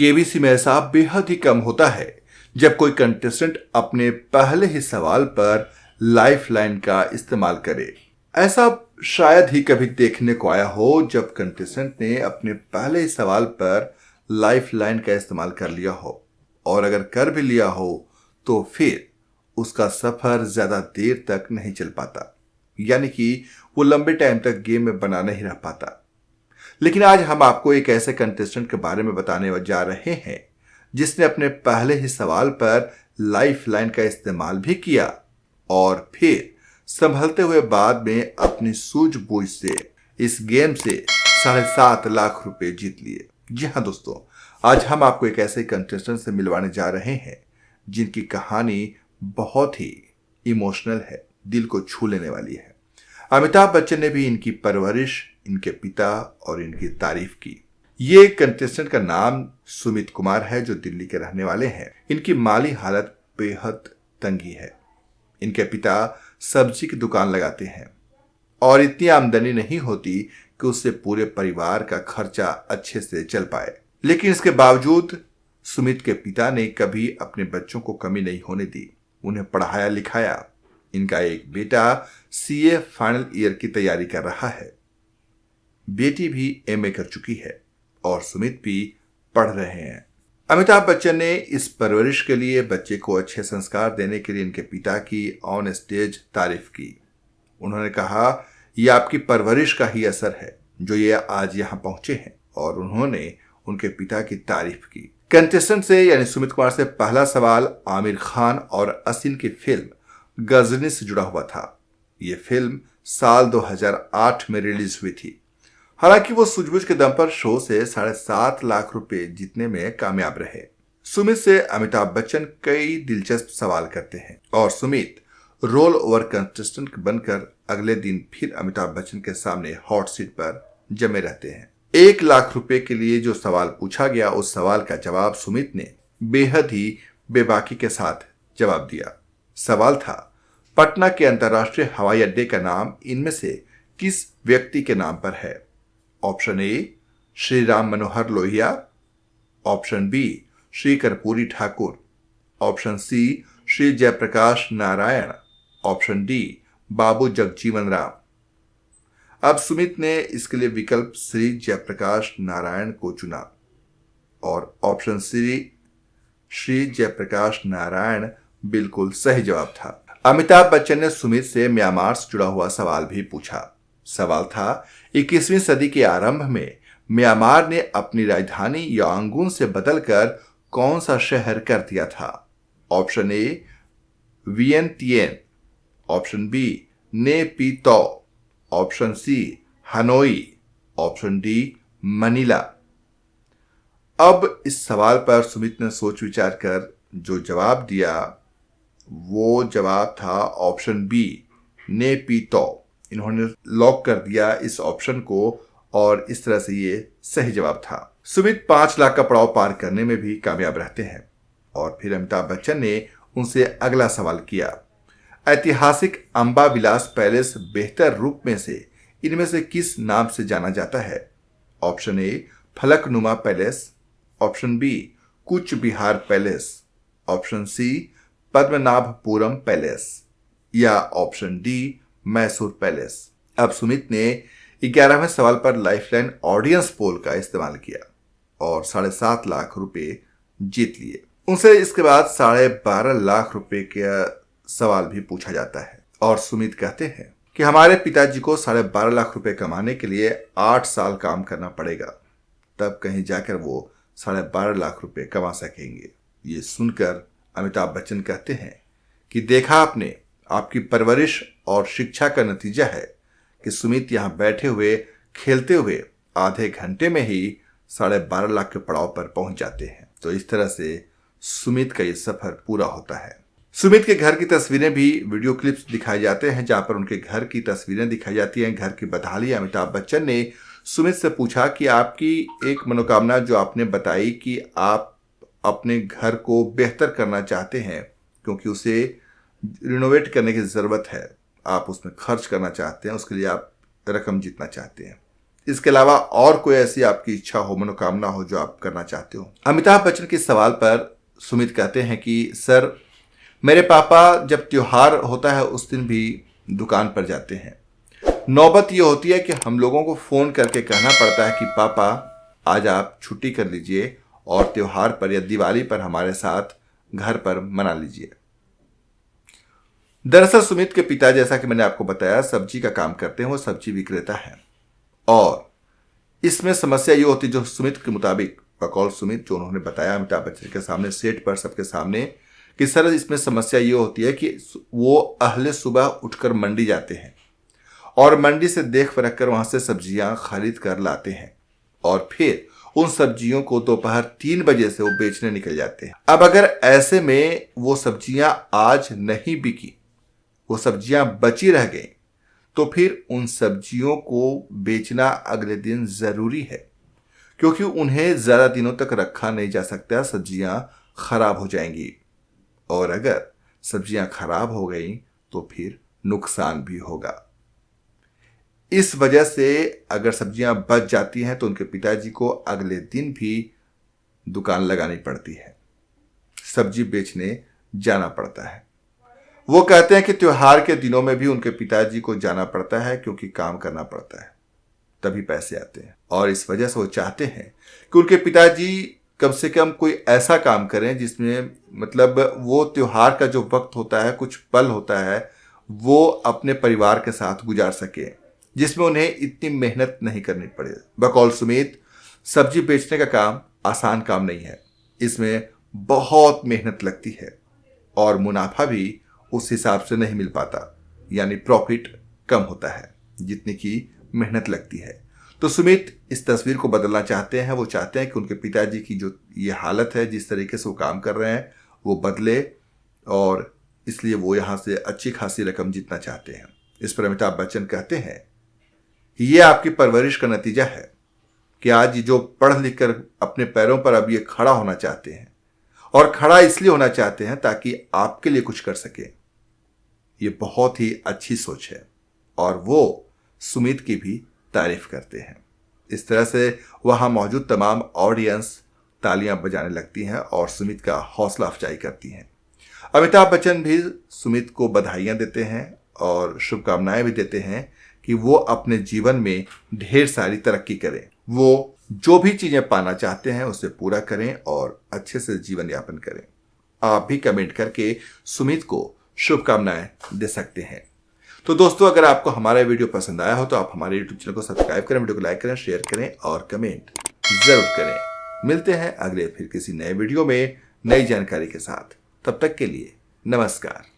KBC में ऐसा बेहद ही कम होता है जब कोई कंटेस्टेंट अपने पहले ही सवाल पर लाइफलाइन का इस्तेमाल करे। ऐसा शायद ही कभी देखने को आया हो जब कंटेस्टेंट ने अपने पहले ही सवाल पर लाइफलाइन का इस्तेमाल कर लिया हो, और अगर कर भी लिया हो तो फिर उसका सफर ज्यादा देर तक नहीं चल पाता, यानी कि वो लंबे टाइम तक गेम में बना नहीं रह पाता। लेकिन आज हम आपको एक ऐसे कंटेस्टेंट के बारे में बताने जा रहे हैं जिसने अपने पहले ही सवाल पर लाइफलाइन का इस्तेमाल भी किया और फिर संभलते हुए बाद में अपनी सूझबूझ से इस गेम से 7.5 लाख रुपए जीत लिए। जी हाँ दोस्तों, आज हम आपको एक ऐसे कंटेस्टेंट से मिलवाने जा रहे हैं जिनकी कहानी बहुत ही इमोशनल है, दिल को छू लेने वाली है। अमिताभ बच्चन ने भी इनकी परवरिश, इनके पिता और इनकी तारीफ की। ये कंटेस्टेंट का नाम सुमित कुमार है जो दिल्ली के रहने वाले हैं। इनकी माली हालत बेहद तंगी है। इनके पिता सब्जी की दुकान लगाते हैं और इतनी आमदनी नहीं होती कि उससे पूरे परिवार का खर्चा अच्छे से चल पाए। लेकिन इसके बावजूद सुमित के पिता ने कभी अपने बच्चों को कमी नहीं होने दी, उन्हें पढ़ाया लिखाया। इनका एक बेटा सीए फाइनल ईयर की तैयारी कर रहा है, बेटी भी एमए कर चुकी है और सुमित भी पढ़ रहे हैं। अमिताभ बच्चन ने इस परवरिश के लिए, बच्चे को अच्छे संस्कार देने के लिए इनके पिता की ऑन स्टेज तारीफ की। उन्होंने कहा, यह आपकी परवरिश का ही असर है जो ये आज यहां पहुंचे हैं, और उन्होंने उनके पिता की तारीफ की। कंटेस्टेंट से यानी सुमित कुमार से पहला सवाल आमिर खान और असिन की फिल्म गजनी से जुड़ा हुआ था। यह फिल्म साल 2008 में रिलीज हुई थी। हालांकि वो सूझबूझ के दम पर शो से 7.5 लाख रुपए जीतने में कामयाब रहे। सुमित से अमिताभ बच्चन कई दिलचस्प सवाल करते हैं और सुमित रोल ओवर कंटेस्टेंट बनकर अगले दिन फिर अमिताभ बच्चन के सामने हॉट सीट पर जमे रहते हैं। 1 लाख रुपए के लिए जो सवाल पूछा गया, उस सवाल का जवाब सुमित ने बेहद ही बेबाकी के साथ जवाब दिया। सवाल था, पटना के अंतर्राष्ट्रीय हवाई अड्डे का नाम इनमें से किस व्यक्ति के नाम पर है? Option A Shri Ram Manohar Lohia, option B Shri Karpoori Thakur, option C Shri Jayaprakash Narayan, option D Babu Jagjivan Ram. अब सुमित ने इसके लिए विकल्प श्री जयप्रकाश नारायण को चुना और ऑप्शन सी श्री जयप्रकाश नारायण बिल्कुल सही जवाब था। अमिताभ बच्चन ने सुमित से म्यांमार से जुड़ा हुआ सवाल भी पूछा। सवाल था, 21वीं सदी के आरंभ में म्यांमार ने अपनी राजधानी यांगून से बदलकर कौन सा शहर कर दिया था? Option A Vientiane, option B Naypyidaw, option C Hanoi, option D Manila. अब इस सवाल पर सुमित ने सोच विचार कर जो जवाब दिया वो जवाब था ऑप्शन बी ने पी तो। इन्होंने लॉक कर दिया इस ऑप्शन को और इस तरह से ये सही जवाब था। सुमित 5 लाख का पड़ाव पार करने में भी कामयाब रहते हैं और फिर अमिताभ बच्चन ने उनसे अगला सवाल किया, ऐतिहासिक अंबा विलास पैलेस बेहतर रूप में से इनमें से किस नाम से जाना जाता है? Option A Falaknuma palace, option B Cooch Behar palace, option C Padmanabhapuram palace या ऑप्शन डी मैसूर पैलेस। अब सुमित ने 11वें सवाल पर लाइफलाइन ऑडियंस पोल का इस्तेमाल किया और 7.5 लाख रुपए जीत लिए। उनसे इसके बाद 12.5 लाख रुपए का सवाल भी पूछा जाता है और सुमित कहते हैं कि हमारे पिताजी को 12.5 लाख रुपए कमाने के लिए 8 साल काम करना पड़ेगा, तब कहीं जाकर वो 12.5 लाख रुपए कमा सकेंगे। ये सुनकर अमिताभ बच्चन कहते हैं कि देखा आपने, आपकी परवरिश और शिक्षा का नतीजा है कि सुमित यहाँ बैठे हुए खेलते हुए आधे घंटे में ही 12.5 लाख के पड़ाव पर पहुंच जाते हैं। तो इस तरह से सुमित का ये सफर पूरा होता है। सुमित के घर की तस्वीरें भी वीडियो क्लिप्स दिखाए जाते हैं, जहां पर उनके घर की तस्वीरें दिखाई जाती हैं, घर की बदहाली। अमिताभ बच्चन ने सुमित से पूछा कि आपकी एक मनोकामना जो आपने बताई कि आप अपने घर को बेहतर करना चाहते हैं क्योंकि उसे रिनोवेट करने की ज़रूरत है, आप उसमें खर्च करना चाहते हैं, उसके लिए आप रकम जीतना चाहते हैं, इसके अलावा और कोई ऐसी आपकी इच्छा हो, मनोकामना हो जो आप करना चाहते हो? अमिताभ बच्चन के सवाल पर सुमित कहते हैं कि सर, मेरे पापा जब त्योहार होता है उस दिन भी दुकान पर जाते हैं। नौबत ये होती है कि हम लोगों को फोन करके कहना पड़ता है कि पापा आज आप छुट्टी कर लीजिए और त्योहार पर या दिवाली पर हमारे साथ घर पर मना लीजिए। दरअसल सुमित के पिता, जैसा कि मैंने आपको बताया, सब्जी का काम करते हैं, वो सब्जी विक्रेता है। और इसमें समस्या ये होती, जो सुमित के मुताबिक, बकौल सुमित, जो उन्होंने बताया अमिताभ बच्चन के सामने, सेट पर सबके सामने, कि सर इसमें समस्या ये होती है कि वो अहले सुबह उठकर मंडी जाते हैं और मंडी से देख परख कर वहां से सब्जियां खरीद कर लाते हैं और फिर उन सब्जियों को दोपहर 3 बजे से वो बेचने निकल जाते हैं। अब अगर ऐसे में वो सब्जियां आज नहीं बिकी, वो सब्जियां बची रह गई, तो फिर उन सब्जियों को बेचना अगले दिन जरूरी है, क्योंकि उन्हें ज्यादा दिनों तक रखा नहीं जा सकता, सब्जियां खराब हो जाएंगी। और अगर सब्जियां खराब हो गई तो फिर नुकसान भी होगा। इस वजह से अगर सब्जियां बच जाती हैं तो उनके पिताजी को अगले दिन भी दुकान लगानी पड़ती है, सब्जी बेचने जाना पड़ता है। वो कहते हैं कि त्योहार के दिनों में भी उनके पिताजी को जाना पड़ता है, क्योंकि काम करना पड़ता है, तभी पैसे आते हैं। और इस वजह से वो चाहते हैं कि उनके पिताजी कम से कम कोई ऐसा काम करें जिसमें, मतलब वो त्योहार का जो वक्त होता है, कुछ पल होता है, वो अपने परिवार के साथ गुजार सके, जिसमें उन्हें इतनी मेहनत नहीं करनी पड़े। बकौल सुमित, सब्जी बेचने का काम आसान काम नहीं है, इसमें बहुत मेहनत लगती है और मुनाफा भी उस हिसाब से नहीं मिल पाता, यानी प्रॉफिट कम होता है जितनी की मेहनत लगती है। तो सुमित इस तस्वीर को बदलना चाहते हैं। वो चाहते हैं कि उनके पिताजी की जो ये हालत है, जिस तरीके से वो काम कर रहे हैं, वो बदले, और इसलिए वो यहाँ से अच्छी खासी रकम जीतना चाहते हैं। इस पर अमिताभ बच्चन कहते हैं कि ये आपकी परवरिश का नतीजा है कि आज जो पढ़ लिख कर अपने पैरों पर अब ये खड़ा होना चाहते हैं, और खड़ा इसलिए होना चाहते हैं ताकि आपके लिए कुछ कर सके। ये बहुत ही अच्छी सोच है और वो सुमित की भी तारीफ करते हैं। इस तरह से वहां मौजूद तमाम ऑडियंस तालियां बजाने लगती हैं और सुमित का हौसला अफजाई करती हैं। अमिताभ बच्चन भी सुमित को बधाइयां देते हैं और शुभकामनाएं भी देते हैं कि वो अपने जीवन में ढेर सारी तरक्की करें, वो जो भी चीजें पाना चाहते हैं उसे पूरा करें और अच्छे से जीवन यापन करें। आप भी कमेंट करके सुमित को शुभकामनाएं दे सकते हैं। तो दोस्तों, अगर आपको हमारा वीडियो पसंद आया हो तो आप हमारे यूट्यूब चैनल को सब्सक्राइब करें, वीडियो को लाइक करें, शेयर करें और कमेंट जरूर करें। मिलते हैं अगले फिर किसी नए वीडियो में नई जानकारी के साथ। तब तक के लिए नमस्कार।